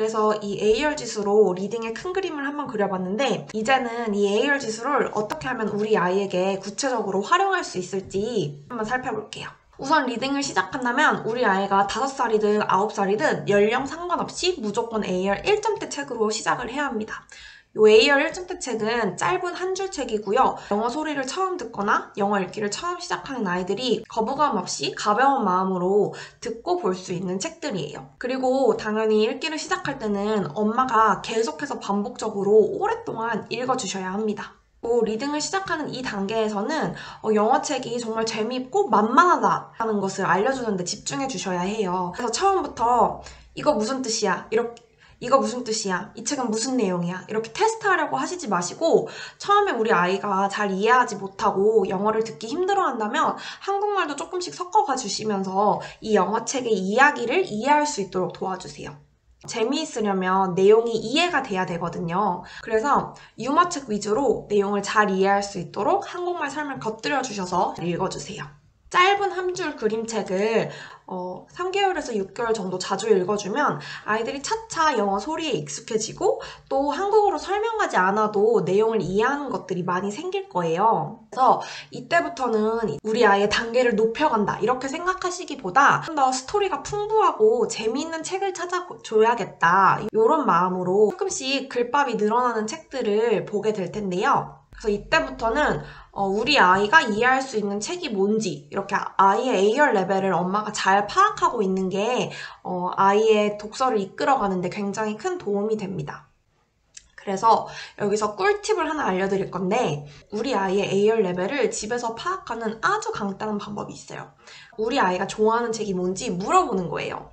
그래서 이 AR 지수로 리딩의 큰 그림을 한번 그려봤는데 이제는 이 AR 지수를 어떻게 하면 우리 아이에게 구체적으로 활용할 수 있을지 한번 살펴볼게요. 우선 리딩을 시작한다면 우리 아이가 5살이든 9살이든 연령 상관없이 무조건 AR 1점대 책으로 시작을 해야 합니다. 이 AR 1점대 책은 짧은 한 줄 책이고요. 영어 소리를 처음 듣거나 영어 읽기를 처음 시작하는 아이들이 거부감 없이 가벼운 마음으로 듣고 볼 수 있는 책들이에요. 그리고 당연히 읽기를 시작할 때는 엄마가 계속해서 반복적으로 오랫동안 읽어주셔야 합니다. 리딩을 시작하는 이 단계에서는 영어책이 정말 재미있고 만만하다는 것을 알려주는 데 집중해 주셔야 해요. 그래서 처음부터 이거 무슨 뜻이야? 이거 무슨 뜻이야? 이 책은 무슨 내용이야? 이렇게 테스트하려고 하시지 마시고 처음에 우리 아이가 잘 이해하지 못하고 영어를 듣기 힘들어한다면 한국말도 조금씩 섞어가 주시면서 이 영어책의 이야기를 이해할 수 있도록 도와주세요. 재미있으려면 내용이 이해가 돼야 되거든요. 그래서 유머책 위주로 내용을 잘 이해할 수 있도록 한국말 설명 곁들여 주셔서 읽어주세요. 짧은 한 줄 그림책을 3개월에서 6개월 정도 자주 읽어주면 아이들이 차차 영어 소리에 익숙해지고 또 한국어로 설명하지 않아도 내용을 이해하는 것들이 많이 생길 거예요. 그래서 이때부터는 우리 아이의 단계를 높여간다 이렇게 생각하시기보다 좀 더 스토리가 풍부하고 재미있는 책을 찾아줘야겠다 이런 마음으로 조금씩 글밥이 늘어나는 책들을 보게 될 텐데요. 그래서 이때부터는 우리 아이가 이해할 수 있는 책이 뭔지 이렇게 아이의 AR 레벨을 엄마가 잘 파악하고 있는 게 아이의 독서를 이끌어가는 데 굉장히 큰 도움이 됩니다. 그래서 여기서 꿀팁을 하나 알려드릴 건데 우리 아이의 AR 레벨을 집에서 파악하는 아주 간단한 방법이 있어요. 우리 아이가 좋아하는 책이 뭔지 물어보는 거예요.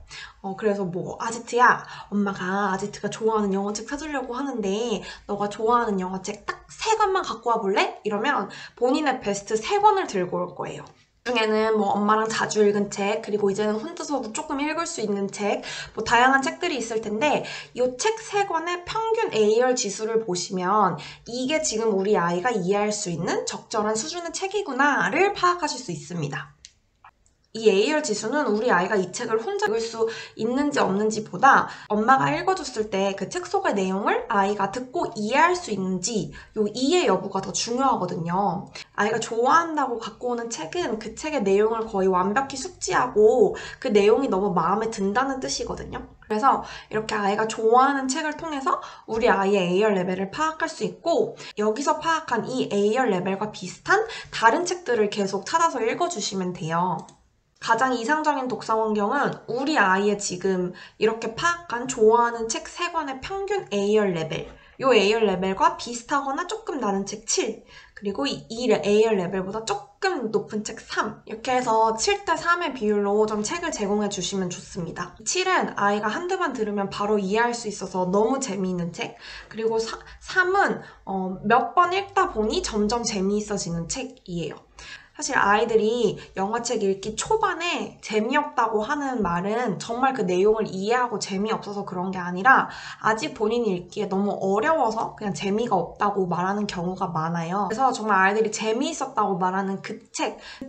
그래서 뭐 아지트야, 엄마가 아지트가 좋아하는 영어책 사주려고 하는데 너가 좋아하는 영어책 딱 3권만 갖고 와볼래? 이러면 본인의 베스트 3권을 들고 올 거예요. 중에는 뭐 엄마랑 자주 읽은 책, 그리고 이제는 혼자서도 조금 읽을 수 있는 책, 뭐 다양한 책들이 있을 텐데 이 책 3권의 평균 AR 지수를 보시면 이게 지금 우리 아이가 이해할 수 있는 적절한 수준의 책이구나를 파악하실 수 있습니다. 이 AR 지수는 우리 아이가 이 책을 혼자 읽을 수 있는지 없는지 보다 엄마가 읽어줬을 때 그 책 속의 내용을 아이가 듣고 이해할 수 있는지 요 이해 여부가 더 중요하거든요. 아이가 좋아한다고 갖고 오는 책은 그 책의 내용을 거의 완벽히 숙지하고 그 내용이 너무 마음에 든다는 뜻이거든요. 그래서 이렇게 아이가 좋아하는 책을 통해서 우리 아이의 AR 레벨을 파악할 수 있고 여기서 파악한 이 AR 레벨과 비슷한 다른 책들을 계속 찾아서 읽어주시면 돼요. 가장 이상적인 독서 환경은 우리 아이의 지금 이렇게 파악한 좋아하는 책 3권의 평균 AR 레벨 이 AR 레벨과 비슷하거나 조금 다른 책 7 그리고 이 AR 레벨보다 조금 높은 책 3 이렇게 해서 7대 3의 비율로 좀 책을 제공해 주시면 좋습니다. 7은 아이가 한두 번 들으면 바로 이해할 수 있어서 너무 재미있는 책 그리고 3은 몇 번 읽다 보니 점점 재미있어지는 책이에요. 사실 아이들이 영어책 읽기 초반에 재미없다고 하는 말은 정말 그 내용을 이해하고 재미없어서 그런 게 아니라 아직 본인이 읽기에 너무 어려워서 그냥 재미가 없다고 말하는 경우가 많아요. 그래서 정말 아이들이 재미있었다고 말하는 그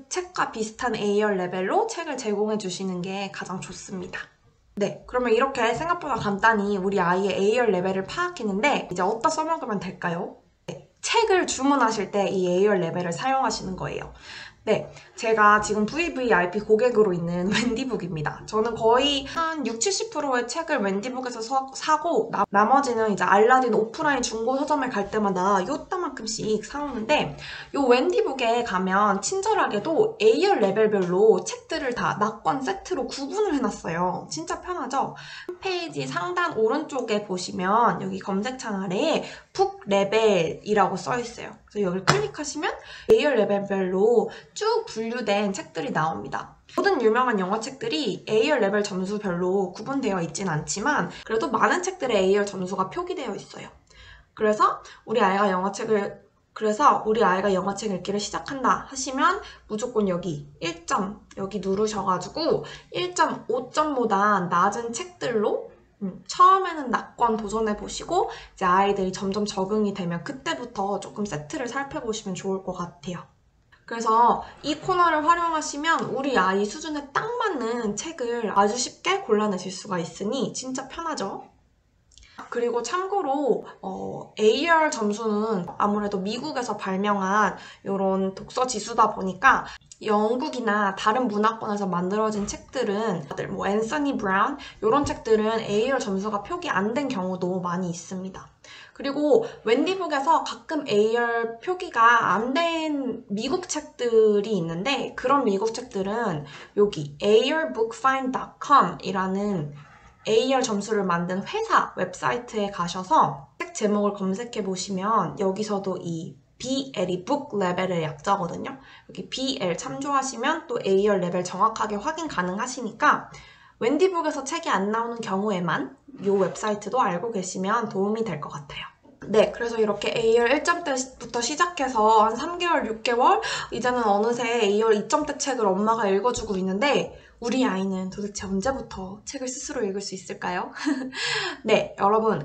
책과 비슷한 AR 레벨로 책을 제공해 주시는 게 가장 좋습니다. 네, 그러면 이렇게 생각보다 간단히 우리 아이의 AR 레벨을 파악했는데 이제 어디다 써먹으면 될까요? 책을 주문하실 때 이 AR 레벨을 사용하시는 거예요. 네, 제가 지금 VVIP 고객으로 있는 웬디북입니다. 저는 거의 한 60~70%의 책을 웬디북에서 사고 나머지는 이제 알라딘 오프라인 중고 서점에 갈 때마다 요따만큼씩 사오는데 요 웬디북에 가면 친절하게도 AR 레벨별로 책들을 다 낙권 세트로 구분을 해놨어요. 진짜 편하죠? 홈페이지 상단 오른쪽에 보시면 여기 검색창 아래에 북 레벨이라고 써있어요. 그래서 여기를 클릭하시면 AR 레벨별로 쭉 분류된 책들이 나옵니다. 모든 유명한 영어책들이 AR 레벨 점수별로 구분되어 있진 않지만 그래도 많은 책들의 AR 점수가 표기되어 있어요. 그래서 우리 아이가 영어책 읽기를 시작한다 하시면 무조건 여기 1점 여기 누르셔가지고 1.5점보다 낮은 책들로 처음에는 낙권 도전해보시고 이제 아이들이 점점 적응이 되면 그때부터 조금 세트를 살펴보시면 좋을 것 같아요. 그래서 이 코너를 활용하시면 우리 아이 수준에 딱 맞는 책을 아주 쉽게 골라내실 수가 있으니 진짜 편하죠? 그리고 참고로 AR 점수는 아무래도 미국에서 발명한 이런 독서 지수다 보니까 영국이나 다른 문화권에서 만들어진 책들은 뭐 앤서니 브라운 이런 책들은 AR 점수가 표기 안 된 경우도 많이 있습니다. 그리고 웬디북에서 가끔 AR 표기가 안 된 미국 책들이 있는데 그런 미국 책들은 여기 arbookfind.com 이라는 AR 점수를 만든 회사 웹사이트에 가셔서 책 제목을 검색해 보시면 여기서도 이 BL이 book 레벨의 약자거든요. 여기 BL 참조하시면 또 AR 레벨 정확하게 확인 가능하시니까 웬디북에서 책이 안 나오는 경우에만 이 웹사이트도 알고 계시면 도움이 될 것 같아요. 네, 그래서 이렇게 AR 1점대부터 시작해서 한 3개월, 6개월 이제는 어느새 AR 2점대 책을 엄마가 읽어주고 있는데 우리 아이는 도대체 언제부터 책을 스스로 읽을 수 있을까요? 네, 여러분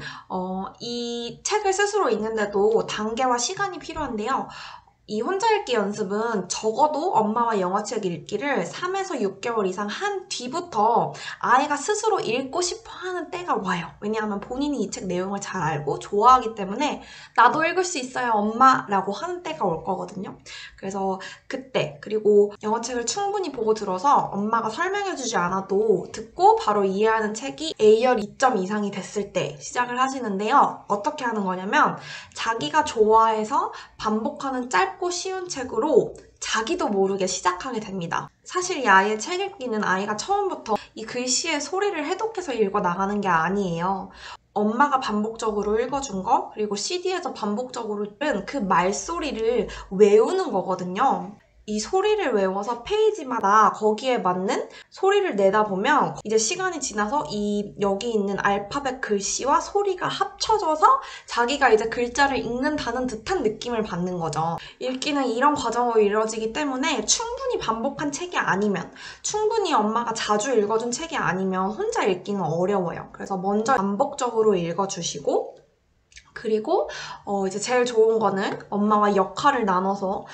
이 책을 스스로 읽는데도 단계와 시간이 필요한데요. 이 혼자 읽기 연습은 적어도 엄마와 영어책 읽기를 3에서 6개월 이상 한 뒤부터 아이가 스스로 읽고 싶어 하는 때가 와요. 왜냐하면 본인이 이 책 내용을 잘 알고 좋아하기 때문에 나도 읽을 수 있어요, 엄마 라고 하는 때가 올 거거든요. 그래서 그때, 그리고 영어책을 충분히 보고 들어서 엄마가 설명해주지 않아도 듣고 바로 이해하는 책이 AR 2점 이상이 됐을 때 시작을 하시는데요. 어떻게 하는 거냐면 자기가 좋아해서 반복하는 짧고 쉬운 책으로 자기도 모르게 시작하게 됩니다. 사실 이 아이의 책 읽기는 아이가 처음부터 이 글씨의 소리를 해독해서 읽어 나가는 게 아니에요. 엄마가 반복적으로 읽어준 거, 그리고 CD에서 반복적으로 들은 그 말소리를 외우는 거거든요. 이 소리를 외워서 페이지마다 거기에 맞는 소리를 내다 보면 이제 시간이 지나서 여기 있는 알파벳 글씨와 소리가 합쳐져서 자기가 이제 글자를 읽는다는 듯한 느낌을 받는 거죠. 읽기는 이런 과정으로 이루어지기 때문에 충분히 반복한 책이 아니면, 충분히 엄마가 자주 읽어준 책이 아니면 혼자 읽기는 어려워요. 그래서 먼저 반복적으로 읽어주시고, 그리고 이제 제일 좋은 거는 엄마와 역할을 나눠서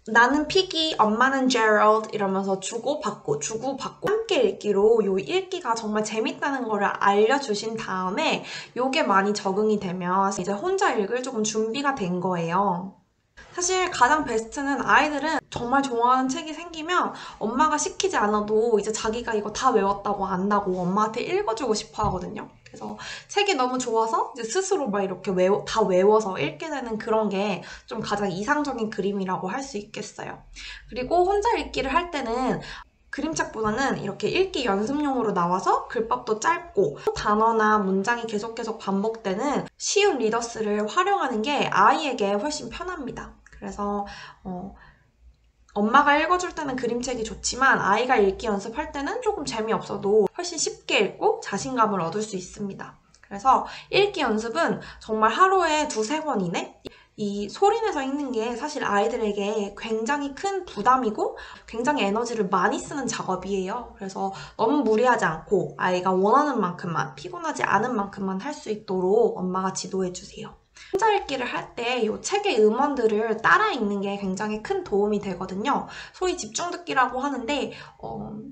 나는 피기, 엄마는 제럴드 이러면서 주고받고 함께 읽기로 요 읽기가 정말 재밌다는 거를 알려주신 다음에 요게 많이 적응이 되면 이제 혼자 읽을 조금 준비가 된 거예요. 사실 가장 베스트는 아이들은 정말 좋아하는 책이 생기면 엄마가 시키지 않아도 이제 자기가 이거 다 외웠다고 안다고 엄마한테 읽어주고 싶어 하거든요. 그래서 책이 너무 좋아서 이제 스스로 막 이렇게 다 외워서 읽게 되는 그런 게 좀 가장 이상적인 그림이라고 할 수 있겠어요. 그리고 혼자 읽기를 할 때는 그림책보다는 이렇게 읽기 연습용으로 나와서 글밥도 짧고 단어나 문장이 계속 반복되는 쉬운 리더스를 활용하는 게 아이에게 훨씬 편합니다. 그래서 엄마가 읽어줄 때는 그림책이 좋지만 아이가 읽기 연습할 때는 조금 재미없어도 훨씬 쉽게 읽고 자신감을 얻을 수 있습니다. 그래서 읽기 연습은 정말 하루에 2-3번 이내 이 소리내서 읽는 게 사실 아이들에게 굉장히 큰 부담이고 굉장히 에너지를 많이 쓰는 작업이에요. 그래서 너무 무리하지 않고 아이가 원하는 만큼만, 피곤하지 않은 만큼만 할 수 있도록 엄마가 지도해주세요. 혼자 읽기를 할 때 이 책의 음원들을 따라 읽는 게 굉장히 큰 도움이 되거든요. 소위 집중 듣기라고 하는데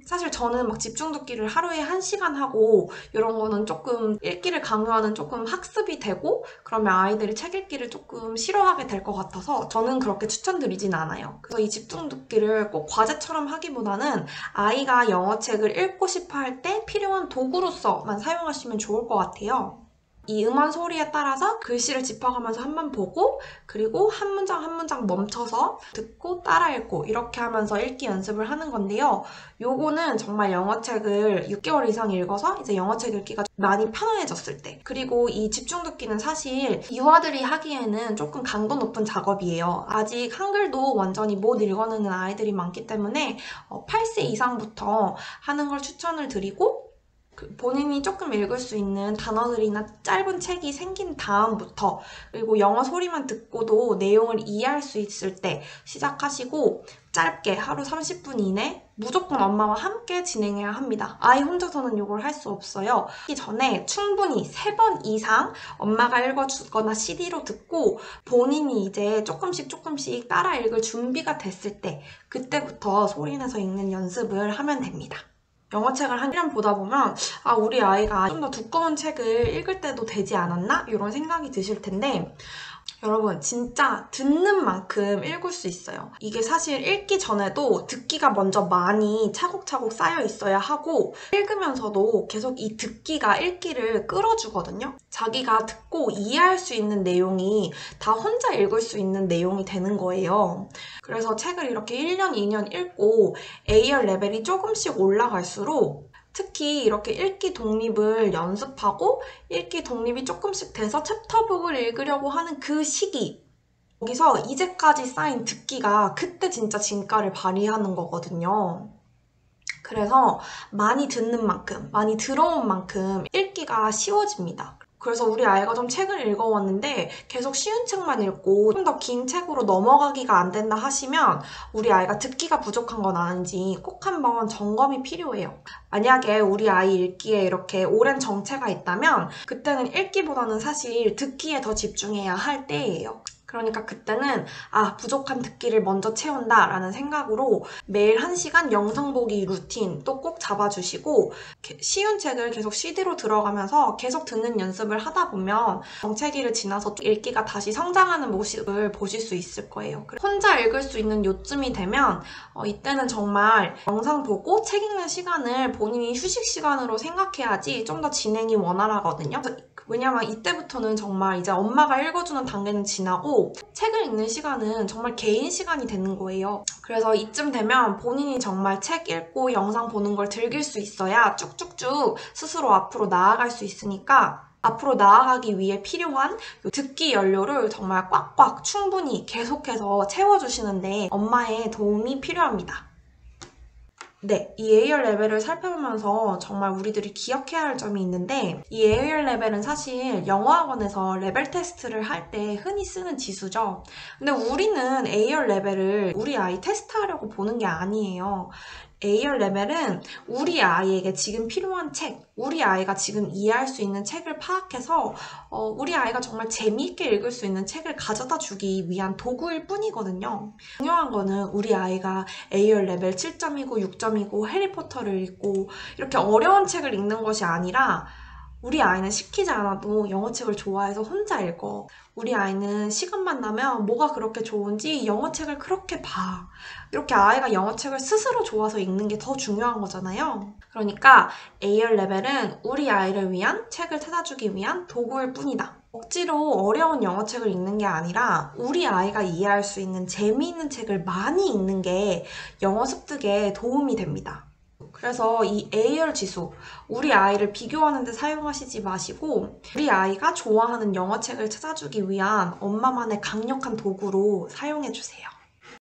사실 저는 막 집중 듣기를 하루에 1시간 하고 이런 거는 조금 읽기를 강요하는 조금 학습이 되고 그러면 아이들이 책 읽기를 조금 싫어하게 될 것 같아서 저는 그렇게 추천드리진 않아요. 그래서 이 집중 듣기를 꼭 과제처럼 하기보다는 아이가 영어책을 읽고 싶어 할 때 필요한 도구로서만 사용하시면 좋을 것 같아요. 이 음원 소리에 따라서 글씨를 짚어가면서 한번 보고 그리고 한 문장 한 문장 멈춰서 듣고 따라 읽고 이렇게 하면서 읽기 연습을 하는 건데요. 요거는 정말 영어책을 6개월 이상 읽어서 이제 영어책 읽기가 많이 편안해졌을 때, 그리고 이 집중 듣기는 사실 유아들이 하기에는 조금 강도 높은 작업이에요. 아직 한글도 완전히 못 읽어내는 아이들이 많기 때문에 8세 이상부터 하는 걸 추천을 드리고 본인이 조금 읽을 수 있는 단어들이나 짧은 책이 생긴 다음부터, 그리고 영어 소리만 듣고도 내용을 이해할 수 있을 때 시작하시고 짧게 하루 30분 이내 무조건 엄마와 함께 진행해야 합니다. 아이 혼자서는 이걸 할 수 없어요. 하기 전에 충분히 3번 이상 엄마가 읽어주거나 CD로 듣고 본인이 이제 조금씩 따라 읽을 준비가 됐을 때 그때부터 소리내서 읽는 연습을 하면 됩니다. 영어책을 한 1년 보다 보면 아, 우리 아이가 좀 더 두꺼운 책을 읽을 때도 되지 않았나? 이런 생각이 드실 텐데 여러분 진짜 듣는 만큼 읽을 수 있어요. 이게 사실 읽기 전에도 듣기가 먼저 많이 차곡차곡 쌓여 있어야 하고 읽으면서도 계속 이 듣기가 읽기를 끌어주거든요. 자기가 듣고 이해할 수 있는 내용이 다 혼자 읽을 수 있는 내용이 되는 거예요. 그래서 책을 이렇게 1년, 2년 읽고 AR 레벨이 조금씩 올라갈수록 특히 이렇게 읽기 독립을 연습하고 읽기 독립이 조금씩 돼서 챕터북을 읽으려고 하는 그 시기, 거기서 이제까지 쌓인 듣기가 그때 진짜 진가를 발휘하는 거거든요. 그래서 많이 듣는 만큼, 많이 들어온 만큼 읽기가 쉬워집니다. 그래서 우리 아이가 좀 책을 읽어왔는데 계속 쉬운 책만 읽고 좀 더 긴 책으로 넘어가기가 안 된다 하시면 우리 아이가 듣기가 부족한 건 아닌지 꼭 한번 점검이 필요해요. 만약에 우리 아이 읽기에 이렇게 오랜 정체가 있다면 그때는 읽기보다는 사실 듣기에 더 집중해야 할 때예요. 그러니까 그때는 아, 부족한 듣기를 먼저 채운다 라는 생각으로 매일 1시간 영상 보기 루틴 또 꼭 잡아주시고 쉬운 책을 계속 CD로 들어가면서 계속 듣는 연습을 하다 보면 정체기를 지나서 읽기가 다시 성장하는 모습을 보실 수 있을 거예요. 혼자 읽을 수 있는 요쯤이 되면 이때는 정말 영상 보고 책 읽는 시간을 본인이 휴식 시간으로 생각해야지 좀 더 진행이 원활하거든요. 왜냐면 이때부터는 정말 이제 엄마가 읽어주는 단계는 지나고 책을 읽는 시간은 정말 개인 시간이 되는 거예요. 그래서 이쯤 되면 본인이 정말 책 읽고 영상 보는 걸 즐길 수 있어야 쭉쭉쭉 스스로 앞으로 나아갈 수 있으니까 앞으로 나아가기 위해 필요한 듣기 연료를 정말 꽉꽉 충분히 계속해서 채워주시는데 엄마의 도움이 필요합니다. 네, 이 AR 레벨을 살펴보면서 정말 우리들이 기억해야 할 점이 있는데 이 AR 레벨은 사실 영어학원에서 레벨 테스트를 할 때 흔히 쓰는 지수죠. 근데 우리는 AR 레벨을 우리 아이 테스트하려고 보는 게 아니에요. AR 레벨은 우리 아이에게 지금 필요한 책, 우리 아이가 지금 이해할 수 있는 책을 파악해서 우리 아이가 정말 재미있게 읽을 수 있는 책을 가져다 주기 위한 도구일 뿐이거든요. 중요한 거는 우리 아이가 AR 레벨 7점이고 6점이고 해리포터를 읽고 이렇게 어려운 책을 읽는 것이 아니라 우리 아이는 시키지 않아도 영어책을 좋아해서 혼자 읽어. 우리 아이는 시간만 나면 뭐가 그렇게 좋은지 영어책을 그렇게 봐. 이렇게 아이가 영어책을 스스로 좋아서 읽는 게 더 중요한 거잖아요. 그러니까 AR 레벨은 우리 아이를 위한 책을 찾아주기 위한 도구일 뿐이다. 억지로 어려운 영어책을 읽는 게 아니라 우리 아이가 이해할 수 있는 재미있는 책을 많이 읽는 게 영어 습득에 도움이 됩니다. 그래서 이 AR 지수, 우리 아이를 비교하는 데 사용하시지 마시고 우리 아이가 좋아하는 영어책을 찾아주기 위한 엄마만의 강력한 도구로 사용해주세요.